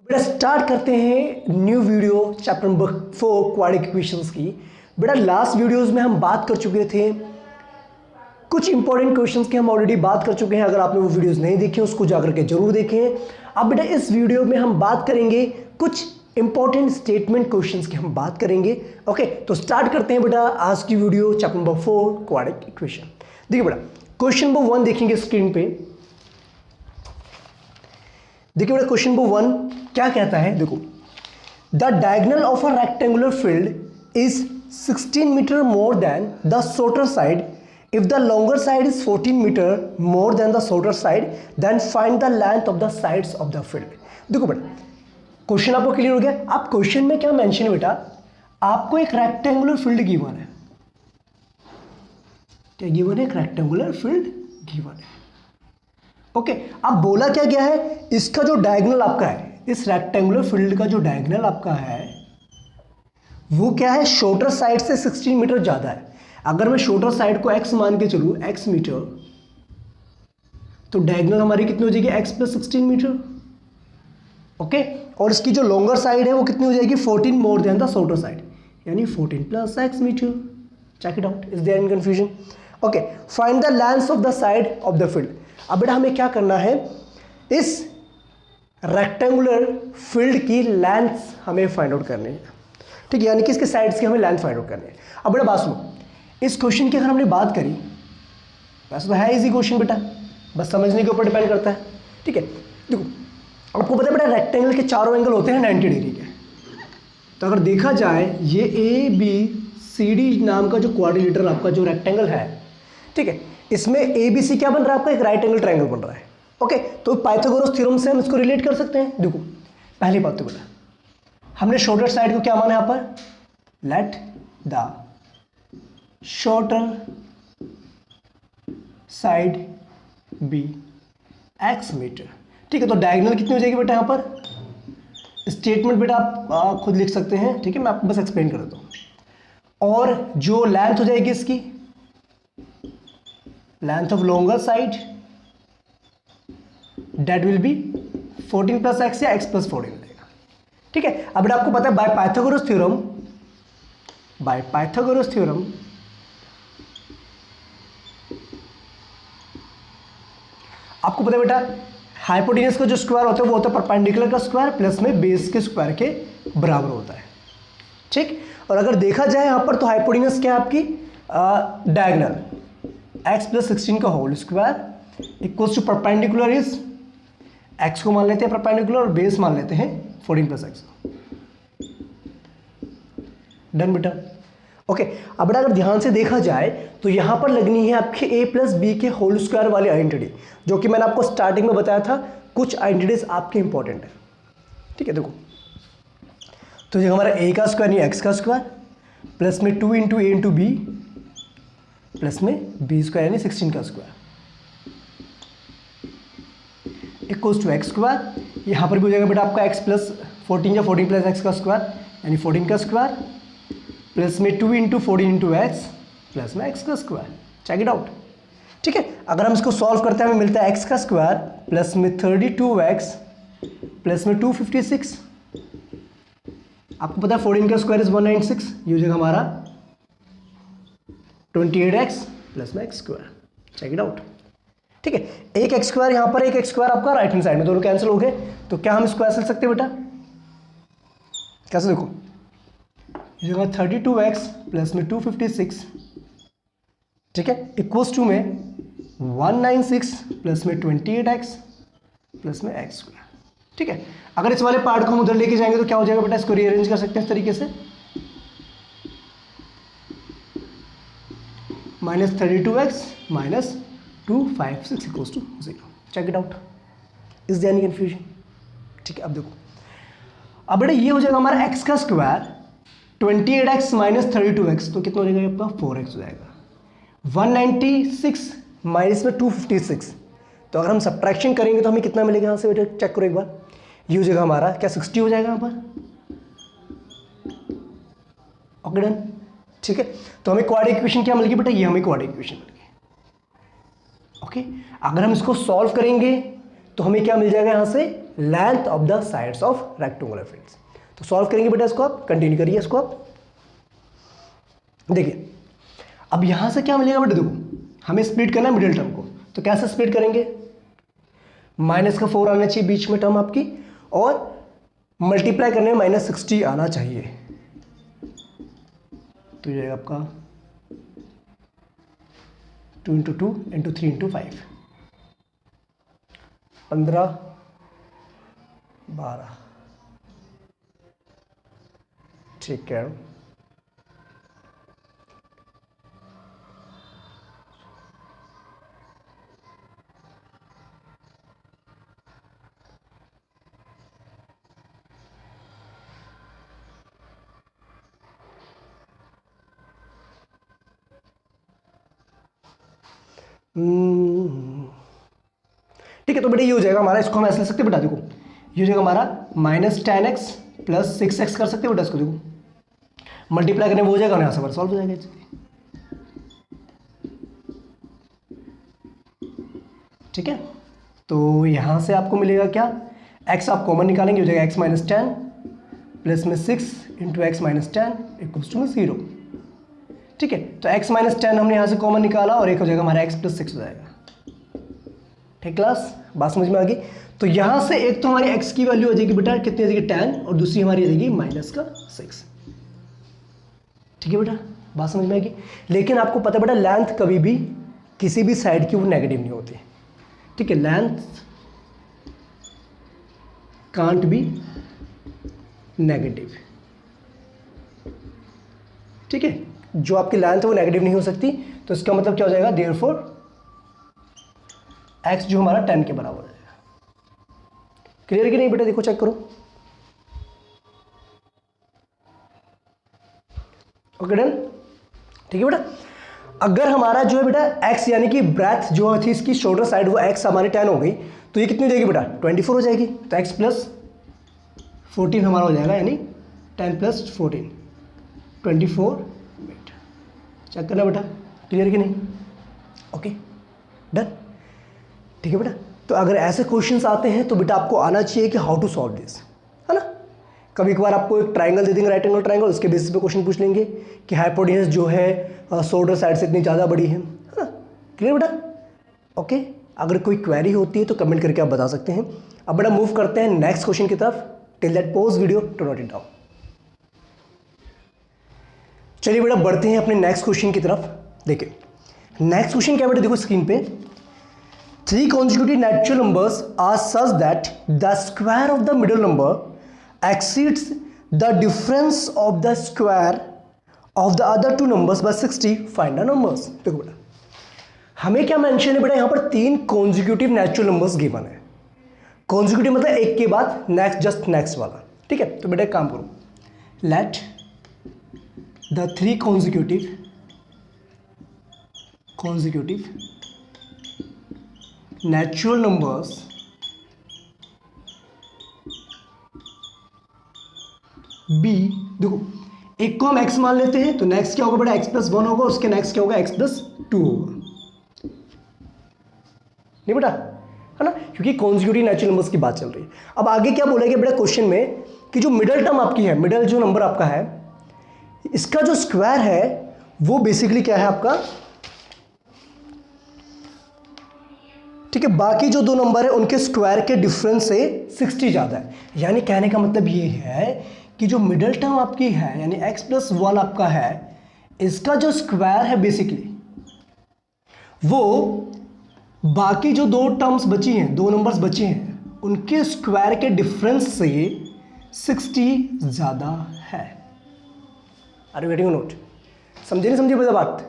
बेटा स्टार्ट करते हैं new video chapter number 4 quadratic equations की। बेटा लास्ट वीडियोस में हम बात कर चुके थे कुछ इंपॉर्टेंट क्वेश्चंस की, हम ऑलरेडी बात कर चुके हैं। अगर आपने वो वीडियोस नहीं देखे उसको जाकर के जरूर देखें। अब बेटा इस वीडियो में हम बात करेंगे कुछ इंपॉर्टेंट स्टेटमेंट क्वेश्चंस की हम बात करेंगे। ओके, तो स्टार्ट करते हैं बेटा आज की video chapter number 4 quadratic equation. देखिए बेटा क्वेश्चन नंबर 1 देखेंगे स्क्रीन पे। देखिए बेटा क्वेश्चन नंबर 1 क्या कहता है, देखो the diagonal of a rectangular field is 16 metre more than the shorter side if the longer side is 14 metre more than the shorter side then find the length of the sides of the field. देखो बेटा question आपको clear हो गया। आप question में क्या mention है बेटा, आपको एक रेक्टेंगुलर फील्ड गिवन है। क्या गिवन है? एक रेक्टेंगुलर फील्ड गिवन है। ओके, अब बोला क्या गया है, इसका जो डायगोनल आपका है, इस रेक्टेंगुलर फील्ड का जो डायगोनल आपका है वो क्या है, शॉर्टर साइड से 16 मीटर ज्यादा है। अगर मैं शॉर्टर साइड को x मान के चलूं, x मीटर, तो डायगोनल हमारी कितनी हो जाएगी, x प्लस 16 मीटर। ओके, और इसकी जो लॉन्गर साइड है वो कितनी हो जाएगी, 14 more than the shorter side, यानी 14 plus x metre. Check it out, is there any confusion? Okay, find the length of the side of the field. अब बेटा हमें क्या करना है, इस रेक्टेंगुलर फील्ड की लेंथ हमें फाइंड आउट करनी है। ठीक है, यानी कि इसके साइड्स की हमें लेंथ फाइंड आउट करनी है। अब बेटा बात सुनो, इस क्वेश्चन की अगर हमने बात करी, वैसे तो है इजी क्वेश्चन बेटा, बस समझने के ऊपर डिपेंड करता है। ठीक है, देखो आपको पता है बेटा रेक्टेंगल के चारों एंगल होते हैं 90 डिग्री के। तो अगर देखा जाए ये ABCD नाम का जो क्वाड्रिलेटरल आपका जो रेक्टेंगल है, ठीक है, इसमें ABC क्या बन रहा है आपका, एक राइट एंगल ट्रायंगल बन रहा है। ओके, तो पाइथागोरस थ्योरम से हम इसको रिलेट कर सकते हैं। देखो पहली बात तो बेटा हमने शॉर्टर साइड को क्या माना यहाँ पर, let the shorter side be x metre. ठीक है, तो डायगोनल कितनी हो जाएगी बेटा यहाँ पर, स्टेटमेंट बेटा आप खुद लिख सकते हैं। ठीक है, मैं आपको बस एक्सप्लेन कर देता हूँ। और जो लेंथ हो जाएगी इसकी, length of longer side that will be 14 plus x या x प्लस 14 मिलेगा। ठीक है, अब आपको पता है बाय पाइथागोरस थ्योरम आपको पता है बेटा हाइपोटेन्यूज का जो स्क्वायर होता है वो होता है परपेंडिकुलर का स्क्वायर प्लस में बेस के स्क्वायर के बराबर होता है। ठीक, और अगर देखा जाए यहां पर तो हाइपोटेन्यूज क्या है आपकी, डायगोनल x प्लस 16 का whole square equals to perpendicular is x को मान लेते हैं परपेंडिकुलर और बेस मान लेते हैं 14 प्लस x। डन बेटा। ओके, अब बेटा अगर ध्यान से देखा जाए तो यहां पर लगनी है आपके a प्लस बी के होल स्क्वायर वाली आइडेंटिटी, जो कि मैंने आपको स्टार्टिंग में बताया था कुछ आइडेंटिटीज आपके इंपॉर्टेंट है। ठीक है, देखो तो ये हमारा a का स्क्वायर यानी x का स्क्वायर प्लस में 2 into a into b plus में बी स्क्वायर यानी 16 का square equals to x square. यहाँ पर भी हो जाएगा बेटा आपका x प्लस 14 या 14 प्लस एक्स का स्क्वायर यानी 14 का स्क्वायर प्लस में 2 इंटू 14 इंटू एक्स प्लस में एक्स का स्क्वायर। Check it out. ठीक है, अगर हम इसको सॉल्व करते हैं हमें मिलता है एक्स का स्क्वायर प्लस में 32x प्लस में 256। आपको पता है 14 का स्क्वायर इज 196, ये हो जाएगा हमारा 28x प्लस में x square. Check it out. ठीक है, एक एक्स स्क्वायर यहाँ पर, एक एक्स स्क्वायर आपका राइट हैंड साइड में, दोनों कैंसिल हो गए। तो क्या हम इसको ऐसे लिख सकते हैं बेटा, कैसे देखो, ये 32x प्लस में 256, ठीक है, इक्वल्स टू में 196 प्लस में 28x प्लस में एक्स स्क्वायर। ठीक है, अगर इस वाले पार्ट को हम उधर लेके जाएंगे तो क्या हो जाएगा बेटा, इसको रीअरेंज कर सकते हैं इस तरीके से, minus 32x minus 256 equals to 0। Check it out, is there any confusion? ठीक है, अब देखो, अब बेटा ये हो जाएगा हमारा x का स्क्वायर 28x माइनस 32x, तो कितना हो जाएगा आपका 4x हो जाएगा। 196 माइनस में 256, तो अगर हम सब्ट्रैक्शन करेंगे तो हमें कितना मिलेगा यहाँ से बेटा, चेक करो एक बार, ये हो जाएगा हमारा क्या 60 हो जाएगा यहाँ पर। Okay done. ठीक है, तो हमें क्वाड्रेटिक इक्वेशन क्या मिल गई बेटा, ये हमें क्वाड्रेटिक इक्वेशन मिल गई। ओके, अगर हम इसको सॉल्व करेंगे तो हमें क्या मिल जाएगा यहाँ से, length of the sides of rectangular fields. तो सॉल्व करेंगे बेटा इसको, आप कंटिन्यू करिए इसको आप। देखिए अब यहां से क्या मिलेगा बेटा, देखो हमें स्प्लिट करना है मिडिल टर्म को, तो कैसे स्प्लिट करेंगे, माइनस का 4 आना चाहिए बीच में टर्म आपकी, और मल्टीप्लाई करने में -60 आना चाहिए। तो ये आपका 2 × 2 × 3 × 5 15 12, ठीक है। ठीक है, तो बेटा ये हो जाएगा हमारा, इसको हम ऐसे लिख सकते हैं बेटा, देखो ये हो जाएगा हमारा -10x + 6x कर सकते हैं बेटा इसको, देखो मल्टीप्लाई करने में हो जाएगा और यहाँ से सॉल्व हो जाएगा। ठीक है, तो यहाँ से आपको मिलेगा क्या, x आप कॉमन निकालेंगे, हो जाएगा x - 10 प्लस में 6 × x - 10 = 0। ठीक है, तो x - 10 हमने यहाँ से कॉमन निकाला और एक हो जाएगा हमारा x + 6 हो जाएगा। ठीक क्लास, बात समझ में आ गई। तो यहाँ से एक तो हमारी x की वैल्यू हो जाएगी बेटा कितनी आ जाएगी 10, और दूसरी हमारी आ जाएगी -6। ठीक है बेटा, बात समझ में आएगी। लेकिन आपको पता है बेटा लेंथ कभी भी किसी भी साइड की वो नेगेटिव नहीं होती। ठीक है, लेंथ कांट बी नेगेटिव। ठीक है, जो आपकी लेंथ है वो नेगेटिव नहीं हो सकती, तो इसका मतलब क्या हो जाएगा, देयरफॉर x जो हमारा 10 के बराबर हो जाएगा। क्लियर कि नहीं बेटा, देखो चेक करो। ओके डन, ठीक है बेटा। अगर हमारा जो है बेटा x यानी कि ब्रेथ जो थी इसकी शोल्डर साइड वो x हमारी 10 हो गई, तो ये कितनी हो जाएगी बेटा 24 हो जाएगी। तो x + 14 हमारा हो जाएगा, यानी 10 + 14 24 मिनट। चेक करना बेटा, क्लियर कि नहीं। ओके डन, ठीक है बेटा। तो अगर ऐसे क्वेश्चंस आते हैं तो बेटा आपको आना चाहिए कि हाउ टू सॉल्व दिस, है ना। कभी कभार आपको एक ट्राइंगल दे देंगे, राइट एंगल ट्राइंगल, उसके बेसिस पे क्वेश्चन पूछ लेंगे कि हाइपोटेन्यूज जो है शोल्डर साइड से इतनी ज़्यादा बड़ी है ना। क्लियर बेटा, ओके। अगर कोई क्वेरी होती है तो कमेंट करके आप बता सकते हैं। अब बेटा मूव करते हैं नेक्स्ट क्वेश्चन की तरफ। Till that pause video to note it down. चलिए बेटा बढ़ते हैं अपने नेक्स्ट क्वेश्चन की तरफ। देखिए नेक्स्ट क्वेश्चन क्या बेटा, देखो स्क्रीन पे, 3 consecutive natural numbers are such that the square of the middle number exceeds the difference of the square of the other two numbers by 60. Find the numbers। देखो बेटा हमें क्या मेंशन है बेटा, यहाँ पर 3 consecutive natural numbers गिवन है। consecutive मतलब एक के बाद नेक्स्ट, जस्ट नेक्स्ट वाला। ठीक है, तो बेटा एक काम करो, let the 3 consecutive natural numbers b, देखो एक को हम x मान लेते हैं, तो नेक्स्ट क्या होगा बेटा x + 1 होगा, उसके नेक्स्ट क्या होगा x + 2 होगा। नहीं बेटा, है ना, क्योंकि कॉन्जिक्यूटिव नेचुरल नंबर्स की बात चल रही है। अब आगे क्या बोलेगा बेटा क्वेश्चन में कि जो मिडल टर्म आपकी है, मिडल जो नंबर आपका है, इसका जो स्क्वायर है वो बेसिकली क्या है आपका, ठीक है, बाकी जो 2 नंबर है उनके स्क्वायर के डिफरेंस से 60 ज़्यादा है। यानी कहने का मतलब ये है कि जो मिडल टर्म आपकी है यानी x + 1 आपका है, इसका जो स्क्वायर है बेसिकली वो बाकी जो 2 टर्म्स बची हैं, 2 नंबर्स बचे हैं, उनके स्क्वायर के डिफरेंस से 60 ज़्यादा है। Are you getting not? समझे नहीं समझे बेटा बात,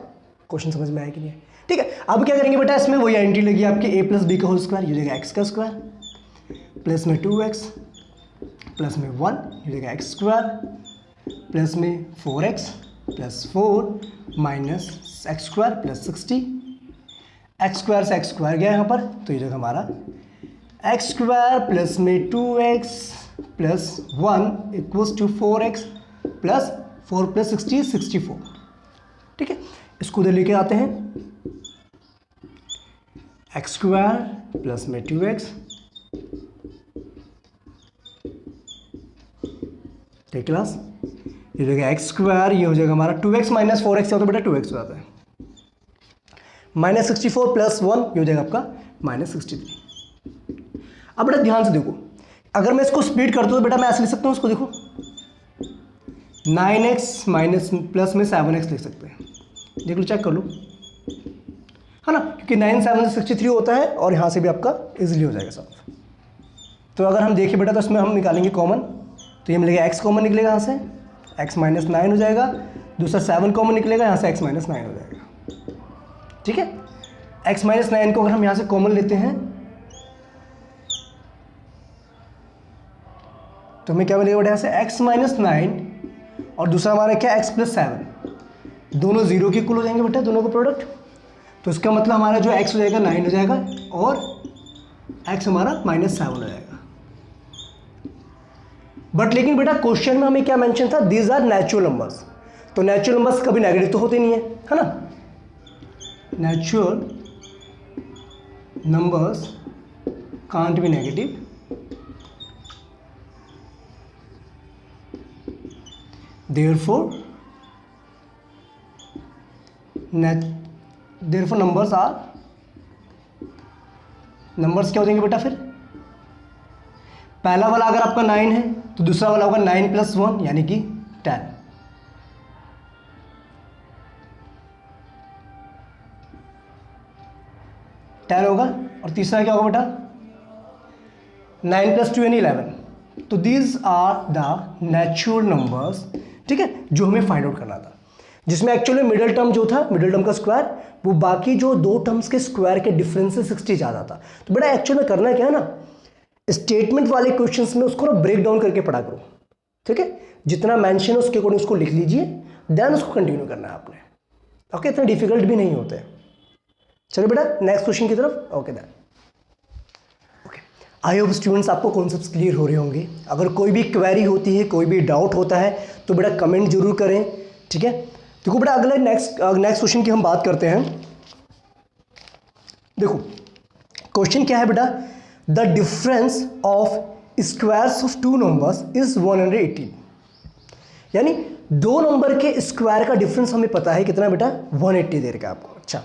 क्वेश्चन समझ में आया कि नहीं? ठीक है, अब क्या करेंगे बेटा, इसमें वही आइडेंटिटी लगी आपकी a + b का होल स्क्वायर, ये हो जाएगा x का स्क्वायर प्लस में 2x प्लस में 1, ये हो जाएगा x स्क्वायर प्लस में 4x plus 4 minus x square plus 60। x square से x स्क्वायर गया यहाँ पर, तो ये जो हमारा x स्क्वायर प्लस में 2x plus 1 = 4x plus 4 plus 60 64। ठीक है, इसको उधर लेके आते हैं, x स्क्वायर प्लस में 2x ठीक क्लास, ये हो जाएगा एक्स स्क्वायर, ये हो जाएगा हमारा 2x माइनस 4x या तो बेटा 2x हो जाता है, -64 + 1 ये हो जाएगा आपका -63। अब बेटा ध्यान से देखो, अगर मैं इसको स्प्लिट करता हूँ तो बेटा मैं ऐसे लिख सकता हूँ इसको, देखो 9x माइनस प्लस में 7x लिख सकते हैं, देख लो चेक कर लो, है ना, क्योंकि 9 7 63 होता है और यहाँ से भी आपका इजीली हो जाएगा सब। तो अगर हम देखें बेटा तो इसमें हम निकालेंगे कॉमन, तो ये मिलेगा x कॉमन निकलेगा यहाँ से, x माइनस 9 हो जाएगा, दूसरा 7 कॉमन निकलेगा, यहाँ से x माइनस 9 हो जाएगा। ठीक है, x माइनस 9 को अगर हम यहाँ से कॉमन लेते हैं तो हमें क्या मिलेगा बेटा, यहाँ से x माइनस 9 और दूसरा हमारा क्या x प्लस 7, दोनों जीरो के इक्वल हो जाएंगे बेटा, दोनों का प्रोडक्ट। तो इसका मतलब हमारा जो x हो जाएगा 9 हो जाएगा और x हमारा -7 हो जाएगा। बट लेकिन बेटा क्वेश्चन में हमें क्या मेंशन था, दीज आर नेचुरल नंबर्स, तो नेचुरल नंबर्स कभी नेगेटिव तो होते नहीं है ना, natural numbers can't be negative, therefore numbers क्या हो जाएंगे बेटा, फिर पहला वाला अगर आपका 9 है तो दूसरा वाला होगा 9 + 1 यानी कि 10। होगा और तीसरा क्या होगा बेटा 9 + 2 यानी 11। तो these are the natural numbers, ठीक है, जो हमें फाइंड आउट करना था, जिसमें एक्चुअली मिडिल टर्म जो था, मिडिल टर्म का स्क्वायर, वो बाकी जो दो टर्म्स के स्क्वायर के डिफरेंस से 60 ज़्यादा था। तो बेटा एक्चुअल में करना क्या है ना, स्टेटमेंट वाले क्वेश्चंस में उसको ना ब्रेक डाउन करके पढ़ा करो, ठीक है, जितना मेंशन है उसके अकॉर्डिंग उसको लिख लीजिए, देन उसको कंटिन्यू करना है आपने। ओके, इतना डिफिकल्ट भी नहीं होते। चलिए बेटा नेक्स्ट क्वेश्चन की तरफ। Okay then, okay, I hope students आपको कॉन्सेप्ट्स क्लियर हो रहे होंगे। अगर कोई भी क्वेरी होती है, कोई भी डाउट होता है तो बेटा कमेंट जरूर करें, ठीक है। देखो बेटा अगले नेक्स्ट क्वेश्चन की हम बात करते हैं। देखो क्वेश्चन क्या है बेटा, the difference of squares of two numbers is 118, यानी दो नंबर के स्क्वायर का डिफरेंस हमें पता है कितना बेटा, 180 दे रखा है आपको। अच्छा,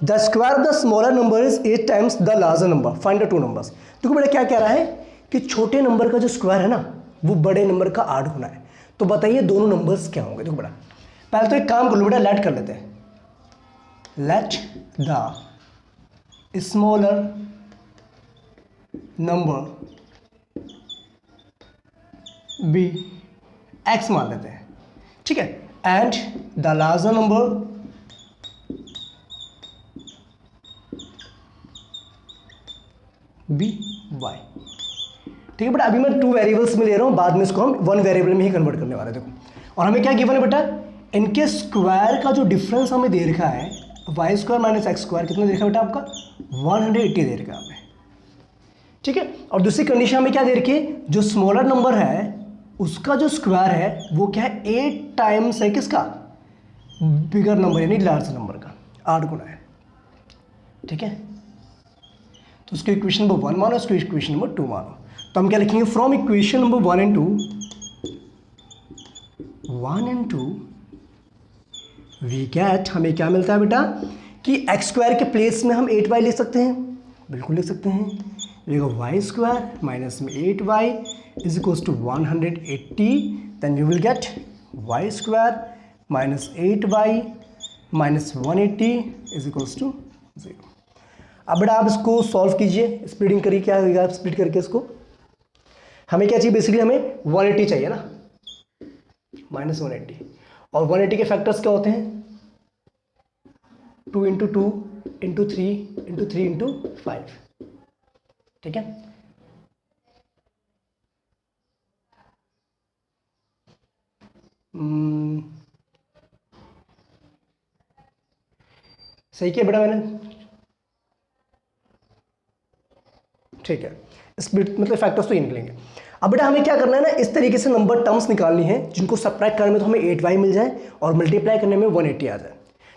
the square of the smaller number is 8 times the larger number, find the two numbers. देखो बेटा क्या कह रहा है कि छोटे नंबर का जो स्क्वायर है ना वो बड़े नंबर का 8 होना है। तो बताइए दोनों नंबर्स क्या होंगे। देखो बेटा पहले तो एक काम कर लो बेटा, लेट कर लेते हैं, let the smaller number be x मान लेते हैं, ठीक है, and the larger number be y. ठीक है बेटा, अभी मैं 2 वेरिएबल्स में ले रहा हूं, बाद में इसको हम 1 वेरिएबल में ही कन्वर्ट करने वाले हैं। देखो और हमें क्या गिवन है बेटा, इनके स्क्वायर का जो डिफरेंस हमें दे रखा है y square minus x square, कितना दे रखा है बेटा आपका 180 दे रखा है हमें, ठीक है। और दूसरी कंडीशन हमें क्या दे रखी है, जो स्मॉलर नंबर है उसका जो स्क्वायर है वो क्या है 8 टाइम्स है किसका, बिगर नंबर यानी लार्ज नंबर का, 8 गुना है, ठीक है। तो उसको इक्वेशन नंबर 1 मानो, उसको इक्वेशन नंबर 2 मानो। तो हम क्या लिखेंगे, from equation number 1 and 2 we get, हमें क्या मिलता है बेटा कि एक्स स्क्वायर के प्लेस में हम 8y लिख सकते हैं, बिल्कुल लिख सकते हैं, ये वाई स्क्वायर माइनस में 8y is equals to 180, then you will get y square minus 8y minus 180 is equals to 0। अब बेटा आप इसको सॉल्व कीजिए, स्प्लिटिंग करिए, क्या होगा स्प्लिट करके इसको, हमें क्या चाहिए बेसिकली, हमें 180 चाहिए ना, माइनस 180, और 180 के फैक्टर्स क्या होते हैं 2 × 2 × 3 × 3 × 5, ठीक है। सही किया बेटा मैंने, ठीक है, स्प्लिट मतलब फैक्टर्स तो ये निकलेंगे। अब बेटा हमें क्या करना है ना, इस तरीके से नंबर टर्म्स निकालनी है जिनको सब्ट्रैक्ट करने में तो हमें 8y मिल जाए और मल्टीप्लाई करने में 180 आ जाए,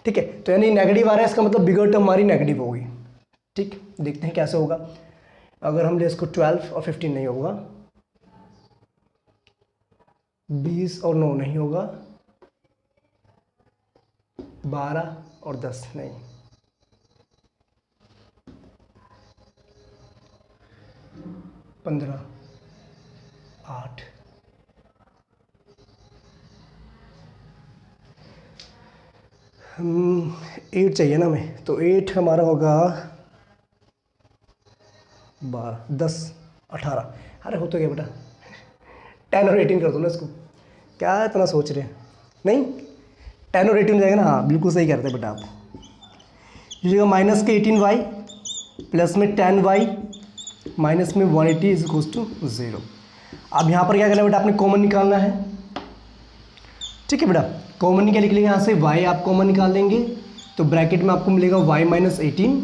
ठीक है। तो यानी नेगेटिव आ रहा है, इसका मतलब बिगर टर्म हमारी नेगेटिव होगी, ठीक। देखते हैं कैसे होगा, अगर हम ले इसको 12 और 15 नहीं होगा, 20 और 9 नहीं होगा, 12 और 10 नहीं, 15, 8, 8 चाहिए ना हमें, तो 8 हमारा होगा 12, 10, 18। अरे हो तो गया बेटा, 10 और 18 कर दो ना इसको, क्या इतना सोच रहे हैं? नहीं 10 और 18 जाएगा ना, हाँ बिल्कुल सही करते हैं बेटा आप। ये जगह माइनस के 18y प्लस में 10y माइनस में 180 इज इक्वल्स टू 0। अब यहाँ पर क्या करना है बेटा, आपने कॉमन निकालना है। ठीक है बेटा, कॉमन निकाल लिख लेंगे यहाँ से, y आप कॉमन निकाल लेंगे तो ब्रैकेट में आपको मिलेगा y माइनस 18।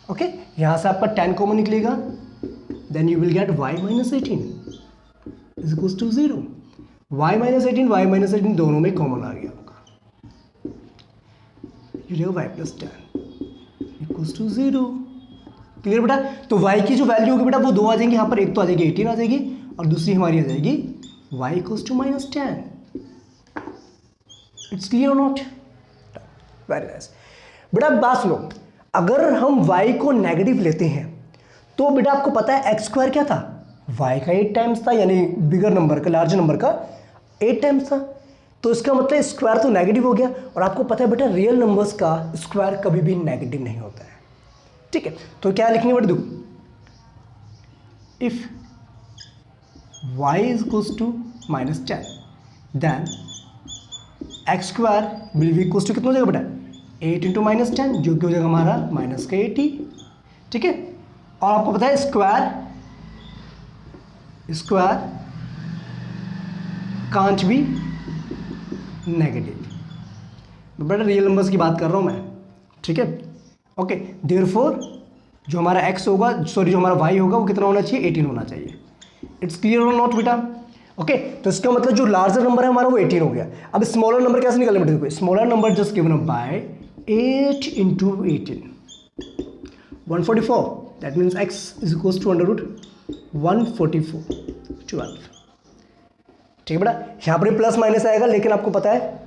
ओके, यहाँ से आपका 10 कॉमन निकलेगा, then you will get y minus 18 is equals to 0। y minus 18 y minus 18 दोनों में कॉमन आ गया आपका, ये रहेगा y plus 10 equals to 0। Clear बेटा? तो y की जो वैल्यू होगी बेटा वो दो आ जाएंगी, यहाँ पर एक तो आ जाएगी 18 आ जाएगी और दूसरी हमारी आ जाएगी y equals to minus 10। It's clear और नॉट? वेरी नाइस बेटा। बात सुनो, अगर हम y को नेगेटिव लेते हैं तो बेटा आपको पता है x स्क्वायर क्या था, y का 8 टाइम्स था, यानी बिगर नंबर का, लार्जर नंबर का 8 टाइम्स था। तो इसका मतलब स्क्वायर तो नेगेटिव हो गया, और आपको पता है बेटा रियल नंबर्स का स्क्वायर कभी भी नेगेटिव नहीं होता है। ठीक है, तो क्या लिखेंगे बेटा, देखो, if y is equals to minus 10 then x square will be equals to कितना हो जाएगा बेटा, 8 इंटू माइनस 10 जो कि हो जाएगा हमारा माइनस का 80। ठीक है, और आपको पता है स्क्वायर कांच भी नेगेटिव, बेटा रियल नंबर्स की बात कर रहा हूँ मैं। ठीक है, ओके, देयरफॉर जो हमारा x होगा, सॉरी जो हमारा y होगा वो कितना होना चाहिए, 18 होना चाहिए। इट्स क्लियर और नॉट बेटा? ओके, तो इसका मतलब जो लार्जर नंबर है हमारा वो 18 हो गया। अब स्मॉलर नंबर कैसे निकालें बेटा, देखो smaller number just given up by 8 into 18 144, that means x is equals to under root 144 12। ठीक है बेटा, यहाँ पर प्लस माइनस आएगा लेकिन आपको पता है,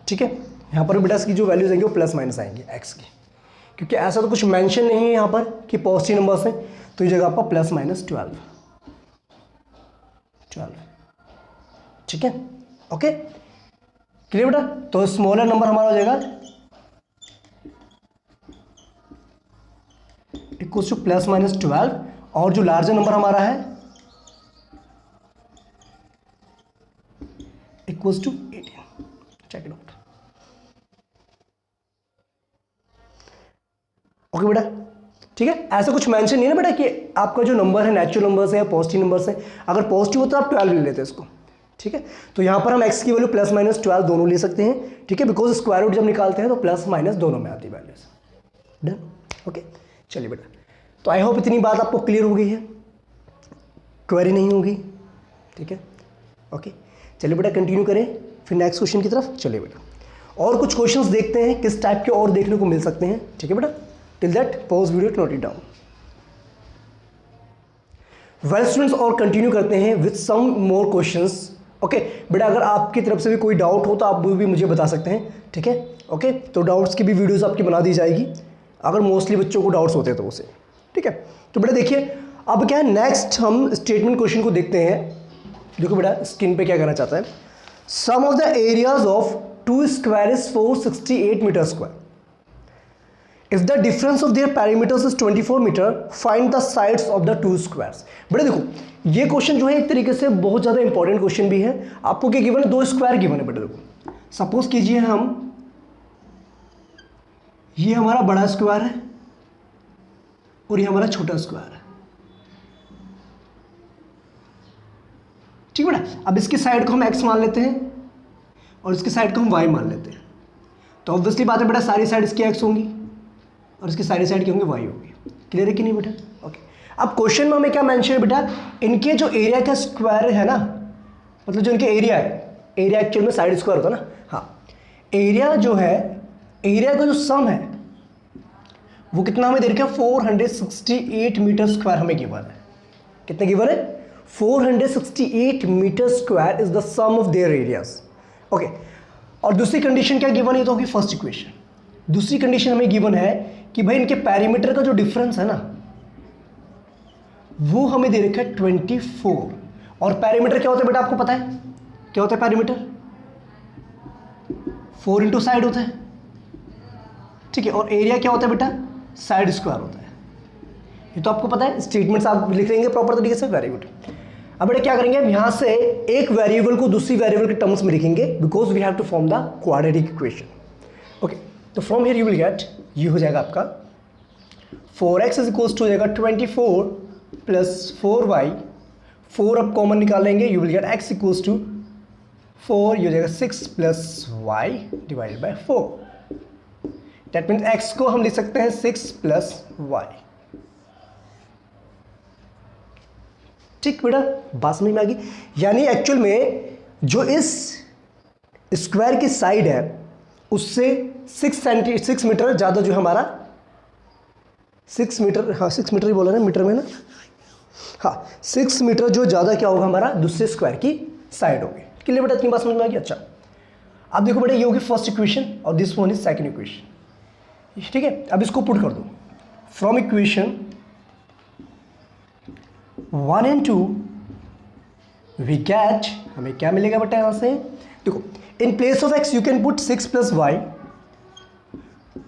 ठीक है, यहाँ पर बेटा इसकी जो वैल्यूज आएंगी वो प्लस माइनस आएंगी x की, क्योंकि ऐसा तो कुछ मेंशन नहीं है यहाँ पर कि पॉजिटिव नंबर्स हैं, तो ये जगह आपका प्लस माइनस 12। ठीक है, ओके क्लियर बेटा? तो स्मॉलर नंबर हमारा हो जाएगा इक्वल्स टू प्लस माइनस 12, और जो लार्जर नंबर हमारा है equals to 18। Check it out. Okay बेटा, ठीक है, ऐसा कुछ मेंशन नहीं है ना बेटा कि आपका जो नंबर है नेचुरल नंबर्स है या पॉजिटिव नंबर्स है, अगर पॉजिटिव हो तो आप 12 ले लेते हैं इसको। ठीक है, तो यहाँ पर हम x की वैल्यू प्लस माइनस 12 दोनों ले सकते हैं। ठीक है, बिकॉज स्क्वायर रूट जब निकालते हैं तो प्लस माइनस दोनों में आती है वैल्यूज। डन? ओके, चलिए बेटा, तो आई होप इतनी बात आपको क्लियर हो गई है, क्वेरी नहीं होगी। ठीक है, ओके, चलिए बेटा कंटिन्यू करें फिर नेक्स्ट क्वेश्चन की तरफ। चलिए बेटा, और कुछ क्वेश्चंस देखते हैं किस टाइप के और देखने को मिल सकते हैं। ठीक है बेटा, till that pause video to note it down. Well students, और कंटिन्यू करते हैं with some more questions. Okay बेटा, अगर आपकी तरफ से भी कोई डाउट हो तो आप वो भी मुझे बता सकते हैं। ठीक है, ओके, तो डाउट्स की भी वीडियोस आपकी बना दी जाएगी अगर मोस्टली बच्चों को डाउट्स होते हैं तो उसे। ठीक है, तो बेटा देखिए अब क्या है, नेक्स्ट हम स्टेटमेंट क्वेश्चन को देखते हैं। देखो बेटा स्क्रीन पे क्या करना चाहता है, sum of the areas of 2 square is 468 metre square. If the difference of their perimeters is 24 metre, find the sides of the 2 squares। बेटा देखो ये क्वेश्चन जो है एक तरीके से बहुत ज़्यादा इंपॉर्टेंट क्वेश्चन भी है। आपको क्या गिवन है, 2 स्क्वायर गिवन है बेटा। देखो सपोज कीजिए हम, ये हमारा बड़ा स्क्वायर है और ये हमारा छोटा स्क्वायर है। ठीक है बेटा, अब इसकी साइड को हम x मान लेते हैं और इसकी साइड को हम y मान लेते हैं, तो ऑब्वियसली बात है बेटा सारी साइड इसकी x होंगी और इसकी सारी साइड की होंगी y होगी। क्लियर है कि नहीं बेटा? ओके, अब क्वेश्चन में हमें क्या मेंशन है बेटा, इनके जो एरिया का स्क्वायर है ना, मतलब जो इनके एरिया है, एरिया एक्चुअल में साइड स्क्वायर होता है ना, हाँ, एरिया जो है, एरिया का जो सम है वो कितना हमें दे रखा है, 468 मीटर स्क्वायर हमें गिवन है। कितने गिवन है? 468 metre square is the sum of their areas. Okay, और दूसरी कंडीशन क्या गिवन है, तो होगी फर्स्ट इक्वेशन। दूसरी कंडीशन हमें गिवन है कि भाई इनके पैरीमीटर का जो डिफरेंस है ना, वो हमें दे रखा है 24। और पैरीमीटर क्या होता है बेटा, आपको पता है क्या होता है पैरीमीटर? 4 इंटू साइड होता है, ठीक है। और एरिया क्या होता है बेटा? साइड स्क्वायर होता है। ये तो आपको पता है, स्टेटमेंट्स आप लिख लेंगे प्रॉपर तरीके से, वेरी गुड। अब बेटा क्या करेंगे, हम यहां से एक वेरिएबल को दूसरी वेरिएबल के टर्म्स में लिखेंगे, because we have to form the quadratic equation. Okay, तो from here you will get, ये हो जाएगा आपका 4x इज इक्वल्स टू हो जाएगा 24 प्लस 4y, 4 अब कॉमन निकालेंगे, you will get x equals to 4, ये हो जाएगा 6 plus y divided by 4। That means x को हम लिख सकते हैं 6 प्लस y। ठीक बेटा, बात समझ में आ गई? यानी एक्चुअल में जो इस स्क्वायर की साइड है उससे 6 मीटर ज़्यादा जो हमारा 6 मीटर, हाँ 6 मीटर ही बोला ना, मीटर में ना, हाँ 6 मीटर जो ज़्यादा क्या होगा हमारा दूसरे स्क्वायर की साइड होगी। क्लियर बेटा, इतनी बात समझ में आ गई? अच्छा, अब देखो बेटा, ये होगी फर्स्ट इक्वेशन और this one is second equation. ठीक है, अब इसको पुट कर दो। From equation 1 and 2 we get, हमें क्या मिलेगा बेटा यहां से? देखो, in place of x you can put 6 plus y,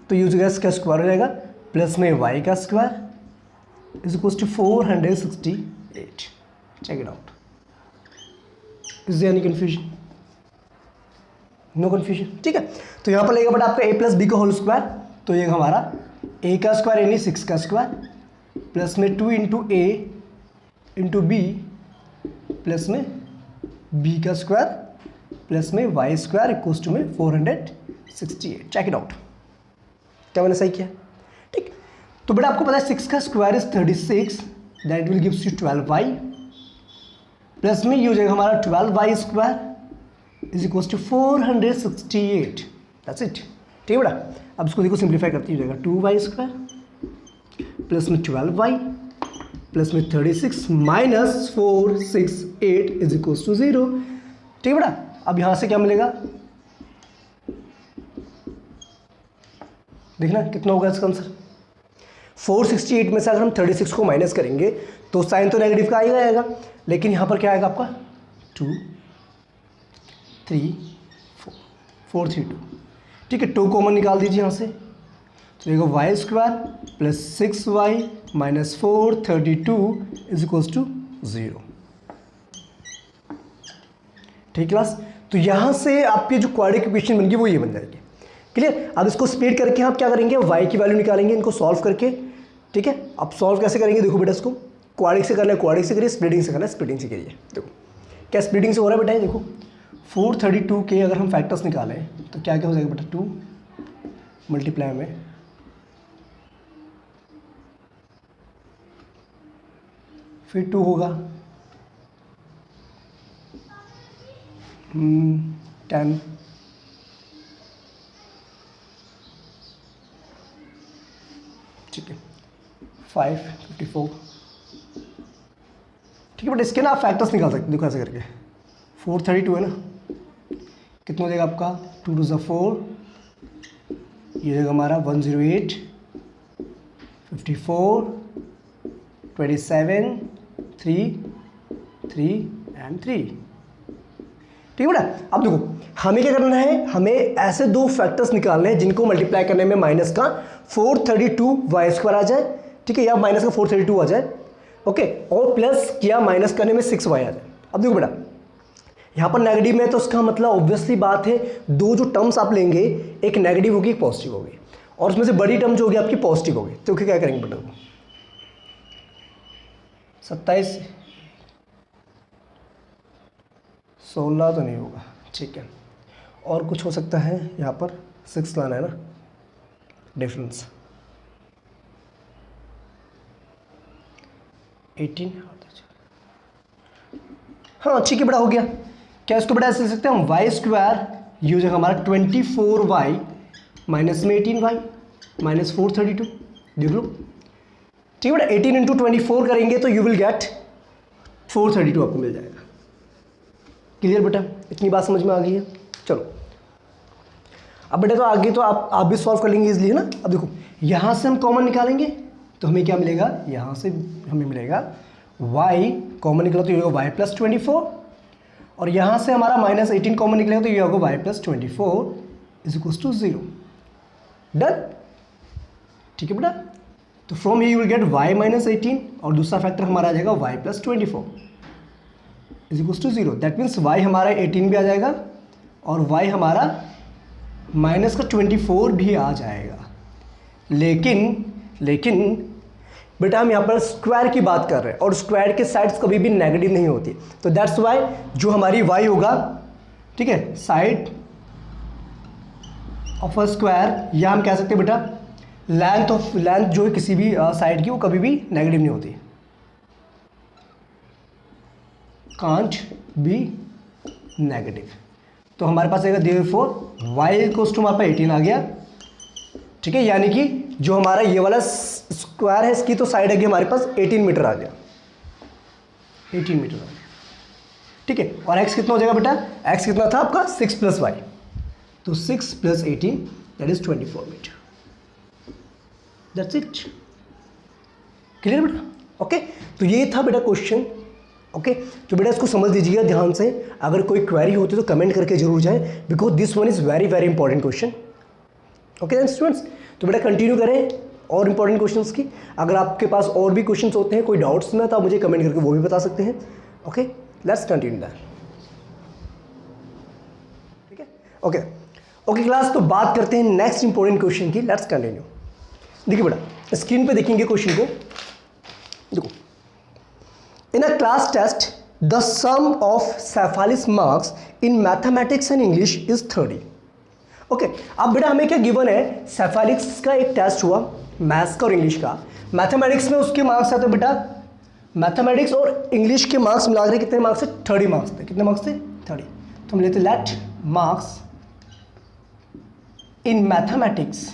तो यूज का स्क्वायर हो जाएगा, प्लस में y का square is equal to 468। Check it out. Is there any confusion? No confusion, ठीक है। तो यहां पर लगेगा बेटा आपका a प्लस बी का होल स्क्वायर, तो ये हमारा a का स्क्वायर यानी 6 का स्क्वायर, प्लस में 2 इंटू a इंटू बी, प्लस में b का स्क्वायर, प्लस में y स्क्वायर इक्वल्स टू में 468। चेक इट आउट, क्या मैंने सही किया? ठीक, तो बेटा आपको पता है 6 का square is 36, that will gives you 12y, plus में ये हो जाएगा हमारा 12y square is equals to 468। That's it. ठीक है बेटा, अब इसको देखो सिंप्लीफाई करते हो जाएगा 2y स्क्वायर प्लस में 12y प्लस में 36 माइनस 468 इज इक्वल्स टू 0। ठीक है बेटा, अब यहां से क्या मिलेगा, देखना कितना होगा इसका आंसर। 468 में से अगर हम 36 को माइनस करेंगे तो साइन तो नेगेटिव का आएगा, लेकिन यहां पर क्या आएगा आपका 2 3 4 432। ठीक है, 2 कॉमन निकाल दीजिए यहां से, तो देखो y square plus 6y minus 432 is equals to 0। ठीक क्लास, तो यहां से आपकी जो क्वाड्रेटिक इक्वेशन बन गई वो ये बन जाएगी। क्लियर? अब इसको स्प्लिट करके आप क्या करेंगे, y की वैल्यू निकालेंगे इनको सॉल्व करके। ठीक है, अब सॉल्व कैसे करेंगे, देखो बेटा इसको क्वाड्रेटिक से करना है क्वाड्रेटिक से करिए, स्प्लिटिंग से करना है स्प्लिटिंग से करिए। देखो क्या स्प्लिटिंग से हो रहा है बेटा, देखो 432 के अगर हम फैक्टर्स निकालें तो क्या क्या हो जाएगा बेटा, 2 मल्टीप्लाई में फिर 2 होगा 10, ठीक है 5 54। ठीक है बट इसके ना आप फैक्टर्स निकाल सकते, देखो ऐसे करके 432 है ना, कितना हो जाएगा आपका 2 2 4, ये जाएगा हमारा 108 54 27 3 3 एंड 3। ठीक है बेटा, अब देखो हमें क्या करना है, हमें ऐसे दो फैक्टर्स निकालने हैं जिनको मल्टीप्लाई करने में माइनस का 432 वाई स्क्वायर आ जाए, ठीक है, या माइनस का 432 आ जाए, ओके, और प्लस किया माइनस करने में 6 वाई आ जाए। अब देखो बेटा यहाँ पर नेगेटिव में, तो उसका मतलब ऑब्वियसली बात है दो जो टर्म्स आप लेंगे, एक नेगेटिव होगी एक पॉजिटिव होगी, और उसमें से बड़ी टर्म जो होगी आपकी पॉजिटिव होगी। तो क्या करेंगे बेटा, 27 16 तो नहीं होगा, ठीक है, और कुछ हो सकता है यहाँ पर 6 लाना है ना डिफरेंस, 18, हाँ ठीक है बेटा हो गया। क्या इसको बेटा ऐसे लिख सकते हैं हम, वाई स्क्वायर यूज है हमारा 24y माइनस में 18y माइनस 432, देख लो। ठीक है बेटा 18 इंटू 24 करेंगे तो यू विल गेट 432 आपको मिल जाएगा। क्लियर बेटा, इतनी बात समझ में आ गई है। चलो अब बेटा तो आगे तो आप भी सॉल्व कर लेंगे इजली, है ना। अब देखो यहाँ से हम कॉमन निकालेंगे तो हमें क्या मिलेगा, यहाँ से हमें मिलेगा y कॉमन निकला तो ये होगा y प्लस 24, और यहाँ से हमारा -18 कॉमन निकलेगा तो ये होगा y plus 24 is equal to 0। Done, ठीक है बेटा। तो from you will get y minus 18 और दूसरा फैक्टर हमारा आ जाएगा y plus 24 is equal to 0। That means y हमारा 18 भी आ जाएगा और y हमारा माइनस का 24 भी आ जाएगा। लेकिन बेटा हम यहाँ पर स्क्वायर की बात कर रहे हैं और स्क्वायर के साइड्स कभी भी नेगेटिव नहीं होती, तो दैट्स वाई जो हमारी y होगा, ठीक है, साइड ऑफ अ स्क्वायर, या हम कह सकते हैं बेटा लेंथ जो है किसी भी साइड की वो कभी भी नेगेटिव नहीं होती, कांट बी नेगेटिव। तो हमारे पास आएगा देयरफॉर y इक्वल्स टू हमारे पास 18 आ गया, ठीक है, यानी कि जो हमारा ये वाला स्क्वायर है इसकी तो साइड है हमारे पास 18 मीटर आ गया, 18 मीटर आ गया, ठीक है। और x कितना हो जाएगा बेटा, x कितना था आपका 6 प्लस y, तो 6 प्लस 18 that is 24 metre. That's it. Clear बेटा, ओके। तो ये था बेटा क्वेश्चन, ओके। तो बेटा इसको समझ लीजिएगा ध्यान से, अगर कोई क्वेरी होती तो कमेंट करके जरूर जाएं, because this one is very very important question. Okay students, तो बेटा कंटिन्यू करें और इंपॉर्टेंट क्वेश्चंस की। अगर आपके पास और भी क्वेश्चंस होते हैं, कोई डाउट्स में, तो आप मुझे कमेंट करके वो भी बता सकते हैं। Okay, let's continue that. ठीक है, ओके क्लास, तो बात करते हैं नेक्स्ट इंपॉर्टेंट क्वेश्चन की। Let's continue. देखिए बेटा स्क्रीन पे देखेंगे क्वेश्चन को, देखो, in a class test the sum of Shefali's marks in mathematics and English is 30। Okay, अब बेटा हमें क्या गिवन है, सेफालिक्स का एक टेस्ट हुआ मैथ्स का और इंग्लिश का। मैथमेटिक्स में उसके मार्क्स आते बेटा, मैथमेटिक्स और इंग्लिश के मार्क्स मिला कर कितने मार्क्स थे, 30 मार्क्स थे। कितने मार्क्स थे, 30। तो हम लेते let marks in mathematics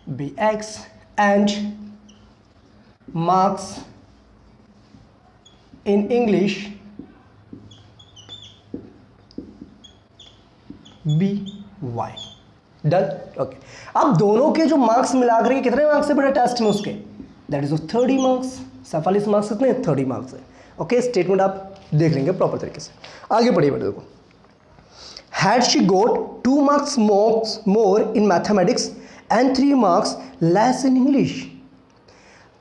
be x and marks in English be y। Done, okay. अब दोनों के जो मार्क्स मिलाकर के कितने मार्क्स है बेटा टेस्ट में उसके, दैट इज 30 मार्क्स। सेफालिस मार्क्स कितने, 30 मार्क्स है। ओके, स्टेटमेंट आप देख लेंगे प्रॉपर तरीके से। आगे बढ़िए बेटा, देखो, had she got 2 marks more in mathematics and 3 marks less in English,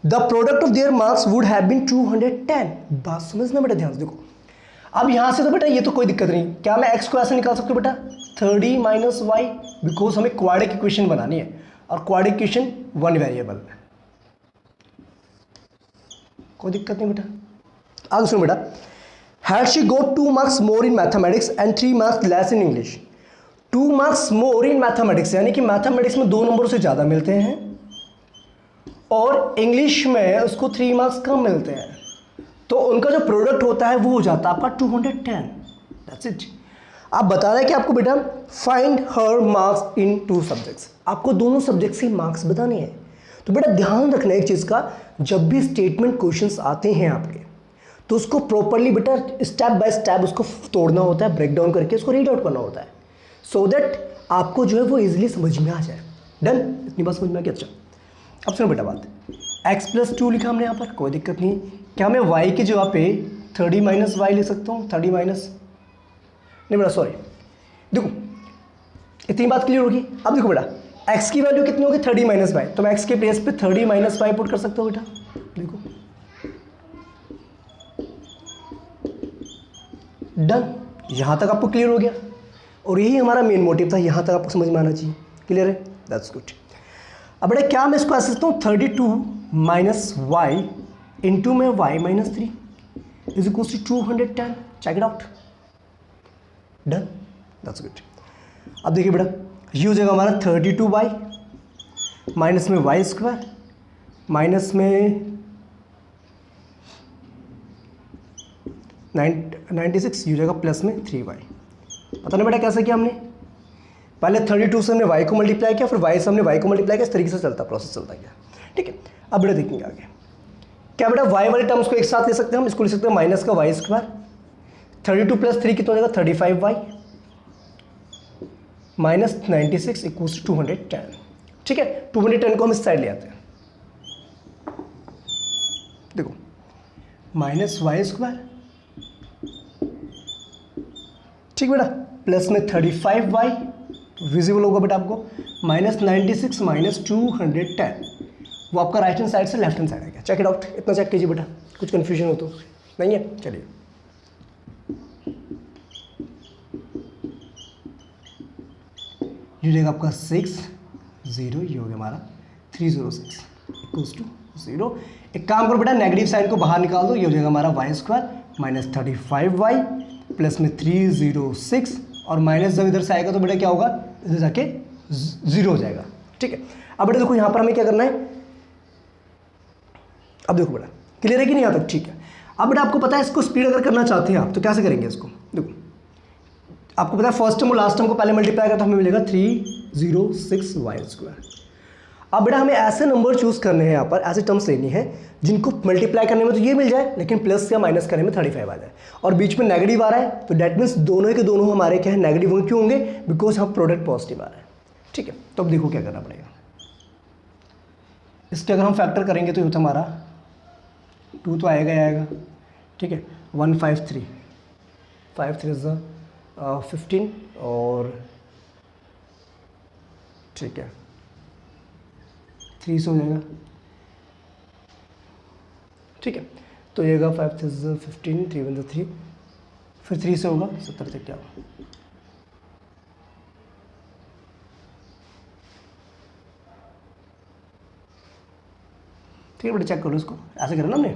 the product of their marks would have been 210। बात समझना बेटा ध्यान से, देखो अब यहाँ से तो बेटा ये तो कोई दिक्कत नहीं, क्या मैं x को ऐसे निकाल सकता हूँ बेटा 30 माइनस वाई, बिकॉज हमें क्वाड्रेटिक इक्वेशन बनानी है और क्वाड्रेटिक इक्वेशन 1 वेरिएबल में, कोई दिक्कत नहीं बेटा। आगे सुनो बेटा, had she got 2 marks more in mathematics and 3 marks less in English। 2 marks more in mathematics यानी कि मैथमेटिक्स में 2 नंबर से ज़्यादा मिलते हैं और इंग्लिश में उसको 3 मार्क्स कम मिलते हैं, तो उनका जो प्रोडक्ट होता है वो हो जाता है आपका 210। That's it. आप बता रहे हैं कि आपको बेटा find her marks in 2 subjects, आपको दोनों सब्जेक्ट्स के मार्क्स बताने हैं। तो बेटा ध्यान रखना एक चीज़ का, जब भी स्टेटमेंट क्वेश्चंस आते हैं आपके, तो उसको प्रॉपरली बेटा स्टेप बाय स्टेप उसको तोड़ना होता है, ब्रेक डाउन करके उसको रीड आउट करना होता है, सो दैट आपको जो है वो इजीली समझ में आ जाए। डन, इतनी बात समझ में आ गई। अच्छा अब सुनो बेटा बात, x प्लस 2 लिखा हमने यहाँ पर, कोई दिक्कत नहीं। क्या मैं y की जगह पे 30 माइनस वाई ले सकता हूँ, 30 माइनस नहीं बेटा सॉरी, देखो इतनी बात क्लियर होगी। अब देखो बेटा x की वैल्यू कितनी होगी, 30 माइनस वाई, तो मैं x के प्लेस पे 30 माइनस वाई पुट कर सकता हूँ बेटा। देखो डन, यहाँ तक आपको क्लियर हो गया, और यही हमारा मेन मोटिव था, यहाँ तक आपको समझ में आना चाहिए। क्लियर है, दैट्स गुड। अब बेटा क्या मैं इसको ऐसे लिखता हूँ, 32 माइनस वाई इंटू में y minus 3 is equal to 210। Check it out. Done, that's good. अब देखिए बेटा ये हो जाएगा हमारा 32y माइनस में वाई स्क्वायर माइनस में 96 हो जाएगा प्लस में 3y। पता नहीं बेटा कैसे किया हमने, पहले 32 से हमने y को मल्टीप्लाई किया, फिर y से हमने y को मल्टीप्लाई किया, इस तरीके से चलता प्रोसेस चलता गया। ठीक है, अब बेटा देखेंगे आगे क्या बेटा वाई वाले टर्म्स को एक साथ ले सकते हैं हम, इसको ले सकते हैं माइनस का वाई स्क्वायर, 32 प्लस 3 कितना हो जाएगा 35y माइनस 96 इक्वल्स 210। ठीक है, 210 को हम इस साइड ले आते हैं, देखो माइनस वाई स्क्वायर, ठीक बेटा, प्लस में 35y विजिबल होगा बेटा आपको, माइनस 96 माइनस 210, वो आपका राइट हैंड साइड से लेफ्ट हैंड साइड आ गया। चेक इट आउट, इतना चेक कीजिए बेटा, कुछ कंफ्यूजन हो तो नहीं है। चलिए ये हो जाएगा आपका 6 0, ये हो गया हमारा 306 इक्वल्स टू 0। एक काम करो बेटा, नेगेटिव साइन को बाहर निकाल दो, ये हो जाएगा हमारा Y square minus 35y plus में 306, और माइनस जब इधर से आएगा तो बेटा क्या होगा, इधर जाके 0 हो जाएगा। ठीक है, अब बेटा देखो यहाँ पर हमें क्या करना है, अब देखो बेटा क्लियर है कि नहीं यहाँ तक? ठीक है, अब बेटा आपको पता है इसको स्पीड अगर करना चाहते हैं आप तो कैसे करेंगे इसको, देखो आपको पता है फर्स्ट टर्म और लास्ट टर्म को पहले मल्टीप्लाई करते तो हमें मिलेगा 306y स्क्वायर। अब बेटा हमें ऐसे नंबर चूज करने हैं यहाँ पर, ऐसे टर्म्स लेनी है जिनको मल्टीप्लाई करने में तो ये मिल जाए लेकिन प्लस या माइनस करने में 35 आ जाए, और बीच में नेगेटिव आ रहा है तो डेट मीन्स दोनों के दोनों हमारे क्या है नेगेटिव होंगे। क्यों होंगे? बिकॉज हम प्रोडक्ट पॉजिटिव आ रहा है। ठीक है, तो अब देखो क्या करना पड़ेगा, इसके अगर हम फैक्टर करेंगे तो ये होता हमारा 2 तो आएगा ही आएगा। ठीक है, 153 5 3 15 और ठीक है 3 से हो जाएगा। ठीक है, तो ये 5 3 15 3 1 3, फिर 3 से होगा 70 तक क्या होगा। ठीक है बेटा, चेक करो इसको, ऐसे करें ना हमने।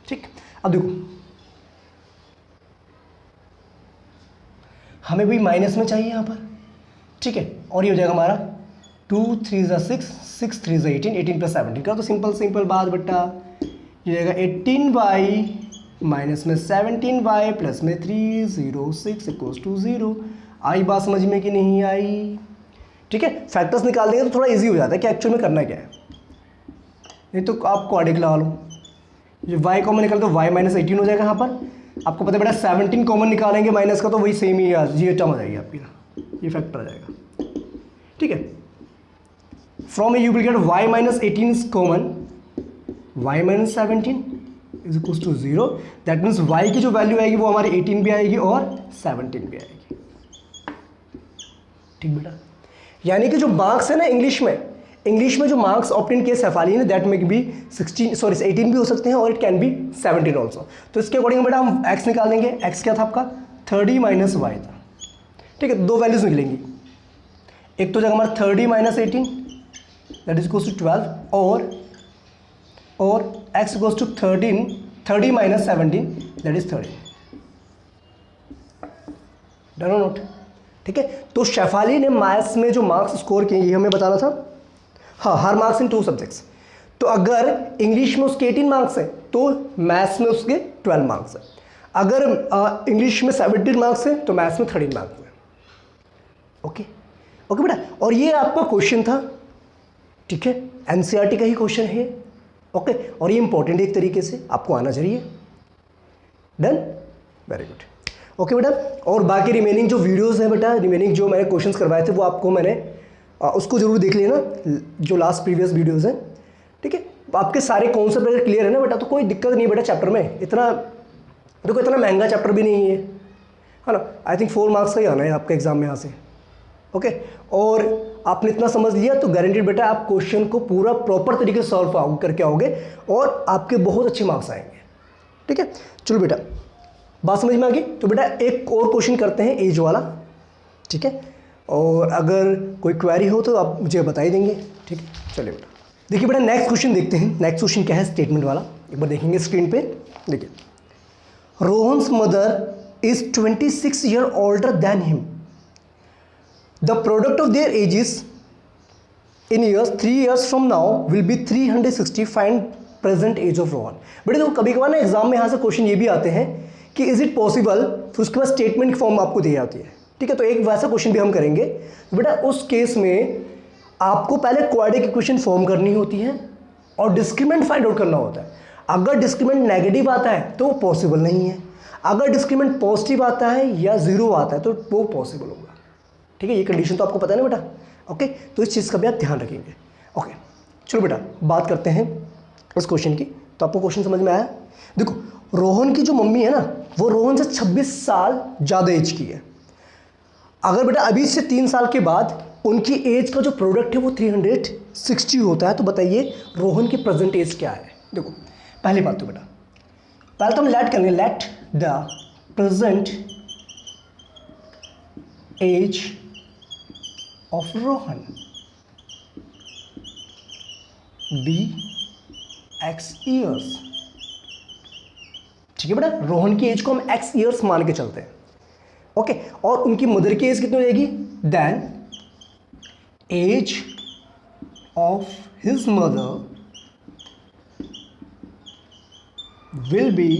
ठीक, अब देखो हमें भी माइनस में चाहिए यहाँ पर। ठीक है, और ये हो जाएगा हमारा 2 3 6 6 3 18 18 प्लस 17 का, तो सिंपल बात बेटा ये जाएगा 18y माइनस में 17y प्लस में 306 इक्वल्स टू 0। आई बात समझ में कि नहीं आई? ठीक है, फैक्टर्स निकाल देंगे तो थोड़ा इजी हो जाता है कि एक्चुअल में करना क्या है। नहीं तो आप क्वाड्रिक लगा लो, जो y कॉमन निकाल तो y माइनस 18 हो जाएगा। यहाँ पर आपको पता है बेटा 17 कॉमन निकालेंगे माइनस का तो वही सेम ही ये टर्म हो जाएगी आपकी, ये फैक्टर आ जाएगा। ठीक है, from you will get y minus 18 is common, y minus 17 is equals to 0। That means y की जो वैल्यू आएगी वो हमारी 18 भी आएगी और 17 भी आएगी। ठीक बेटा, यानी कि जो मार्क्स है ना इंग्लिश में जो मार्क्स ऑप्टेन किए सेफाली ने दैट में भी 18 भी हो सकते हैं और इट कैन बी 17 ऑल्सो। तो इसके अकॉर्डिंग बेटा हम x निकाल देंगे। x क्या था आपका 30 माइनस वाई था। ठीक है, दो वैल्यूज निकलेंगी, एक तो जगह हमारा 30 minus 18 that is equals to 12 और x इक्वल्स टू 30 माइनस 17 दैट इज 30। डन और नोट? ठीक है, तो शेफाली ने मैथ्स में जो मार्क्स स्कोर किए ये हमें बताना था। हाँ, हर मार्क्स इन 2 सब्जेक्ट्स। तो अगर इंग्लिश में उसके 18 मार्क्स हैं तो मैथ्स में उसके 12 मार्क्स हैं। अगर इंग्लिश में 17 मार्क्स हैं तो मैथ्स में 13 मार्क्स हैं। ओके बेटा, और ये आपका क्वेश्चन था। ठीक है, एनसीईआरटी का ही क्वेश्चन है। ओके, और ये इंपॉर्टेंट है एक तरीके से, आपको आना चाहिए। Done, very good. ओके बेटा, और बाकी रिमेनिंग जो वीडियोस हैं बेटा, रिमेनिंग जो मैंने क्वेश्चंस करवाए थे वो आपको मैंने उसको जरूर देख लेना, जो लास्ट प्रीवियस वीडियोस हैं। ठीक है, आपके सारे कॉन्सेप्ट अगर क्लियर है ना बेटा तो कोई दिक्कत नहीं बेटा चैप्टर में। इतना देखो, इतना महंगा चैप्टर भी नहीं है ना। आई थिंक 4 मार्क्स का ही आना है आपका एग्जाम में यहाँ से। ओके, और आपने इतना समझ लिया तो गारंटेड बेटा आप क्वेश्चन को पूरा प्रॉपर तरीके से सॉल्व करके आओगे और आपके बहुत अच्छे मार्क्स आएंगे। ठीक है, चलो बेटा, बात समझ में आ गई? तो बेटा एक और क्वेश्चन करते हैं एज वाला। ठीक है, और अगर कोई क्वेरी हो तो आप मुझे बता ही देंगे। ठीक है, चलिए बेटा, देखिए बेटा नेक्स्ट क्वेश्चन देखते हैं। नेक्स्ट क्वेश्चन क्या है, स्टेटमेंट वाला, एक बार देखेंगे स्क्रीन पे। देखिए, Rohan's mother is 26 year older than him. The product of their ages in years 3 years from now will be 360। Find present age of Rohan. बेटे देखो, कभी कभार ना एग्जाम में यहाँ से क्वेश्चन ये भी आते हैं कि इज इट पॉसिबल, फिर उसके बाद स्टेटमेंट की फॉर्म आपको दी जाती है। ठीक है, तो एक वैसा क्वेश्चन भी हम करेंगे। बेटा उस केस में आपको पहले क्वाड्रेटिक इक्वेशन फॉर्म करनी होती है और डिस्क्रिमिनेंट फाइंड आउट करना होता है। अगर डिस्क्रिमिनेंट नेगेटिव आता है तो वो पॉसिबल नहीं है, अगर डिस्क्रिमिनेंट पॉजिटिव आता है या जीरो आता है तो वो पॉसिबल होगा। ठीक है, ये कंडीशन तो आपको पता है ना बेटा। ओके, तो इस चीज़ का भी आप ध्यान रखेंगे। ओके, चलो बेटा बात करते हैं इस क्वेश्चन की। तो आपको क्वेश्चन समझ में आया? देखो, रोहन की जो मम्मी है ना, वो रोहन से 26 साल ज़्यादा एज की है। अगर बेटा अभी से 3 साल के बाद उनकी एज का जो प्रोडक्ट है वो 360 होता है, तो बताइए रोहन की प्रेजेंट एज क्या है। देखो पहली बात तो बेटा, पहले तो हम लेट करेंगे, let the present age of Rohan be x years. ठीक है बेटा, रोहन की एज को हम एक्स ईयर्स मान के चलते हैं। ओके, और उनकी मदर की एज कितनी हो जाएगी? Then age of his mother will be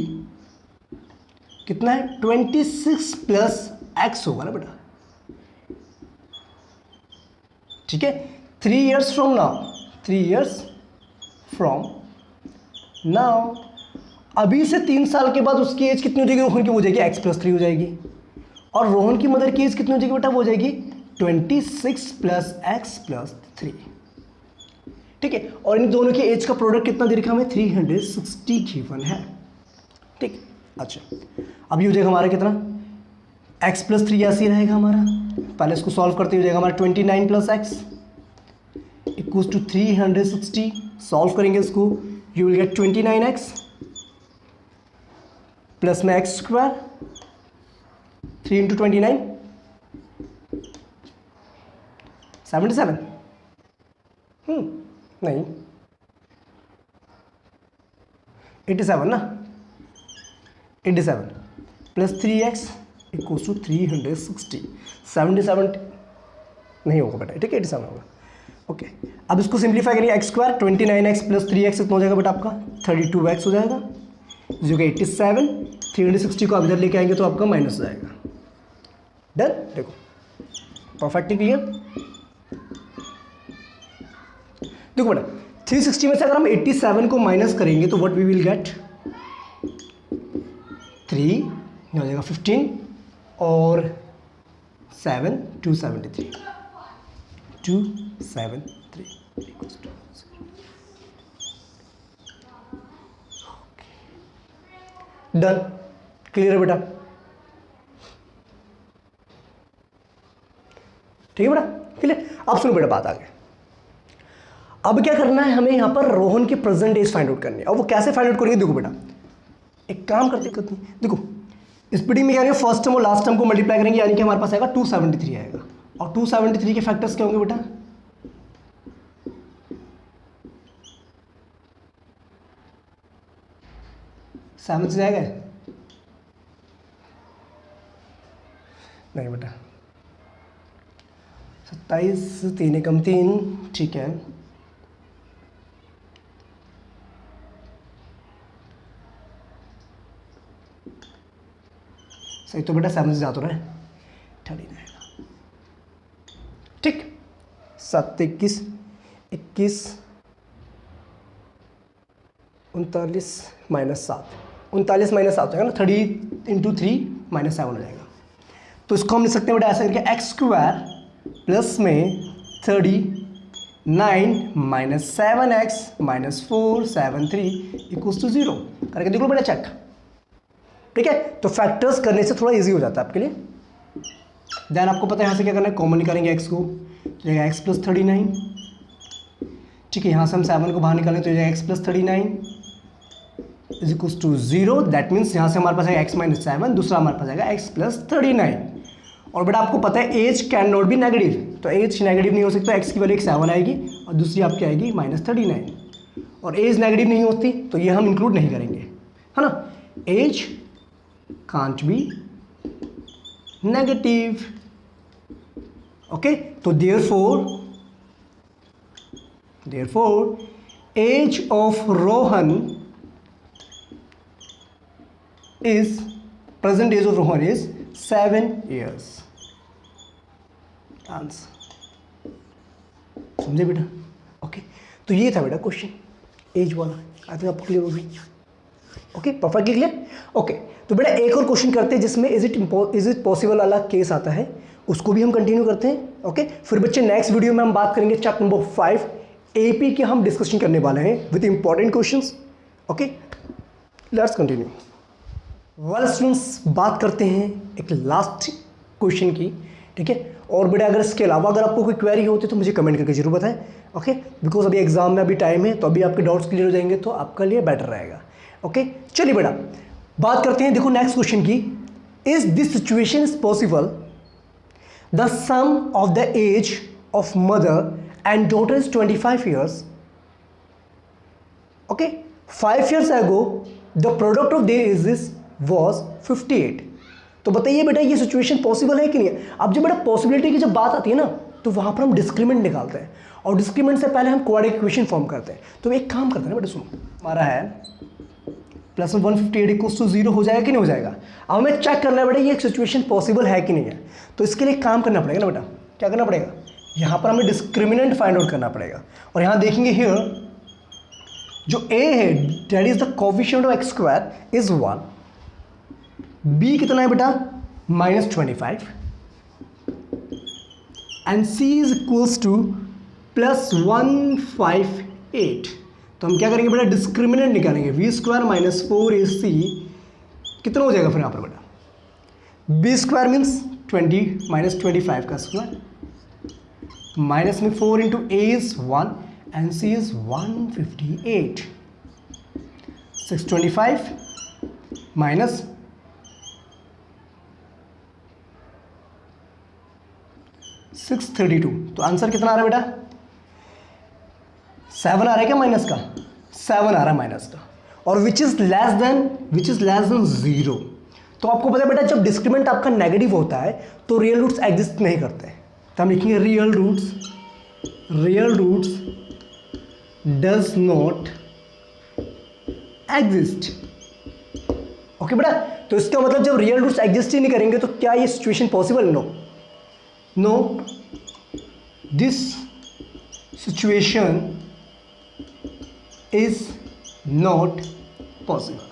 कितना है? 26 प्लस एक्स होगा ना बेटा। ठीक है, 3 years from now, 3 years from now, अभी से 3 साल के बाद उसकी एज कितनी हो जाएगी? रोहन की हो जाएगी x+3 हो जाएगी। और रोहन की मदर की एज कितनी हो जाएगी बेटा? वो हो जाएगी 26 प्लस x+3। ठीक है, और इन दोनों की एज का प्रोडक्ट कितना दे रखा हमें? 360 गिवन है। ठीक, अच्छा अब ये हो जाएगा हमारा कितना? x+3 ऐसे ही रहेगा हमारा। पहले इसको सॉल्व करते हो जाएगा हमारा 29 plus x equals to 360। Solve करेंगे इसको, you will get 29x plus में x स्क्वायर, 3 × 29 77। नहीं 87 ना, 87 प्लस 3x इक्वल्स टू 360। 77 नहीं होगा बेटा, ठीक है 87 होगा। ओके, अब इसको सिंप्लीफाई करेंगे, x square 29x plus 3x कितना हो जाएगा बेटा आपका? 32x हो जाएगा, जो कि 87। 360 को आप इधर लेके आएंगे तो आपका माइनस हो जाएगा। डन, देखो परफेक्टली क्लियर। देखो बेटा 360 में से अगर हम 87 को माइनस करेंगे तो व्हाट वी विल गेट? 3 हो जाएगा 15 और 7 273 इक्वल्स टू 0। डन, क्लियर है बेटा? ठीक है बेटा, क्लियर। अब सुनो बेटा बात आगे। अब क्या करना है हमें? यहाँ पर रोहन की प्रेजेंट एज फाइंड आउट करनी है। और वो कैसे फाइंड आउट करेंगे? देखो बेटा एक काम करते देखो, स्प्लिटिंग में क्या करेंगे? फर्स्ट टर्म और लास्ट टर्म को मल्टीप्लाई करेंगे, यानी कि हमारे पास आएगा 273 आएगा। और 273 के फैक्टर्स क्या होंगे बेटा? समझ जाएगा? नहीं बेटा, 27 3 एकम 3, ठीक है। सही तो बेटा, 7 से जा तो रहा है, 39 आएगा। ठीक, 7 21 21 39 माइनस 7, 39 माइनस 7 हो जाएगा ना, 30 × 3 -7 हो जाएगा। तो इसको हम लिख सकते हैं बेटा ऐसे करके, एक्स स्क्वायर प्लस में 39 minus 7x minus 473 equals to 0 करके देख लो बेटा चेक। ठीक है, तो फैक्टर्स करने से थोड़ा इजी हो जाता है आपके लिए। देन आपको पता है यहाँ से क्या करना है? कॉमन निकालेंगे x को, तो जाएगा x प्लस 39। ठीक है, यहाँ से हम 7 को बाहर निकालें तो जाएगा x plus 39 is equals to 0। That means यहाँ से हमारे पास आएगा x माइनस 7, दूसरा हमारे पास आएगा x प्लस 39। और बेटा आपको पता है age can not be negative, तो एज नेगेटिव नहीं हो सकता, x की वैल्यू 7 आएगी और दूसरी आपकी आएगी -39। और एज नेगेटिव नहीं होती तो ये हम इंक्लूड नहीं करेंगे, है ना। Age can't be negative. Okay, तो therefore age of Rohan is, present age of Rohan is 7 years। Answer. समझे बेटा? ओके, तो ये था बेटा क्वेश्चन एज वाला। आई थिंक आपको क्लियर होगी। Okay, perfectly clear. ओके, तो बेटा एक और क्वेश्चन करते हैं जिसमें इज इट पॉसिबल वाला केस आता है, उसको भी हम कंटिन्यू करते हैं। ओके, फिर बच्चे नेक्स्ट वीडियो में हम बात करेंगे चैप्टर नंबर 5 एपी के हम डिस्कशन करने वाले हैं with important questions. Okay, let's continue. Well students, बात करते हैं एक लास्ट क्वेश्चन की, ठीक है। और बेटा अगर इसके अलावा अगर आपको कोई क्वेरी होती है तो मुझे कमेंट करके जरूर बताएं। ओके, बिकॉज अभी एग्जाम में अभी टाइम है, तो अभी आपके डाउट्स क्लियर हो जाएंगे तो आपका लिए बेटर रहेगा। ओके, चलिए बेटा बात करते हैं। देखो नेक्स्ट क्वेश्चन की, is this situation is possible the sum of the age of mother and daughter is 25 years। Okay, 5 years ago the product of their ages was 58। तो बताइए बेटा ये सिचुएशन पॉसिबल है कि नहीं है। अब जब बेटा पॉसिबिलिटी की जब बात आती है ना, तो वहां पर हम डिस्क्रिमिनेंट निकालते हैं, और डिस्क्रिमिनेंट से पहले हम क्वाड्रेटिक इक्वेशन फॉर्म करते हैं। तो एक काम करते हैं ना बेटा, सुनो, हमारा है प्लस 158 इक्वल्स टू 0 हो जाएगा कि नहीं हो जाएगा। अब हमें चेक करना है बेटा ये सिचुएशन पॉसिबल है कि नहीं है। तो इसके लिए काम करना पड़ेगा ना बेटा, क्या करना पड़ेगा, यहाँ पर हमें डिस्क्रिमिनेंट फाइंड आउट करना पड़ेगा। और यहाँ देखेंगे हियर जो a है that is the coefficient of x² is 1, b कितना है बेटा -25, एंड c इज इक्वल्स टू +158। तो हम क्या करेंगे बेटा, डिस्क्रिमिनेंट निकालेंगे, v² - 4ac कितना हो जाएगा फिर यहाँ पर बेटा, b² मीन्स 20 -25 का स्क्वायर, माइनस में 4 into a is 1 and c is 158, 625 minus 632। तो आंसर कितना आ रहा है बेटा, 7 आ रहा है क्या माइनस का, 7 आ रहा है माइनस का, और विच इज लेस देन 0। तो आपको पता है बेटा जब डिस्क्रिमिनेंट आपका नेगेटिव होता है तो रियल रूट्स एग्जिस्ट नहीं करते। तो हम लिखेंगे real roots does not exist। Okay बेटा, तो इसका मतलब जब रियल रूट्स एग्जिस्ट ही नहीं करेंगे तो क्या ये situation possible? No, this situation is not possible.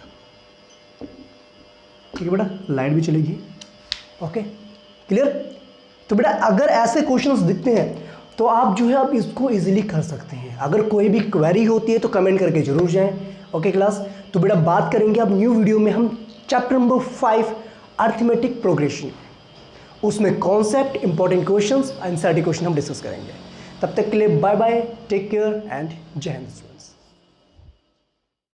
ठीक है बेटा, लाइट भी चलेगी। Okay, clear. तो बेटा अगर ऐसे क्वेश्चंस दिखते हैं तो आप जो है आप इसको इजीली कर सकते हैं। अगर कोई भी क्वेरी होती है तो कमेंट करके जरूर जाएं। ओके क्लास, तो बेटा बात करेंगे अब न्यू वीडियो में हम चैप्टर नंबर 5 अर्थमेटिक प्रोग्रेशन, उसमें concept, important questions, NCERT question हम डिस्कस करेंगे। तब तक के लिए bye bye, take care and Jai Hind students.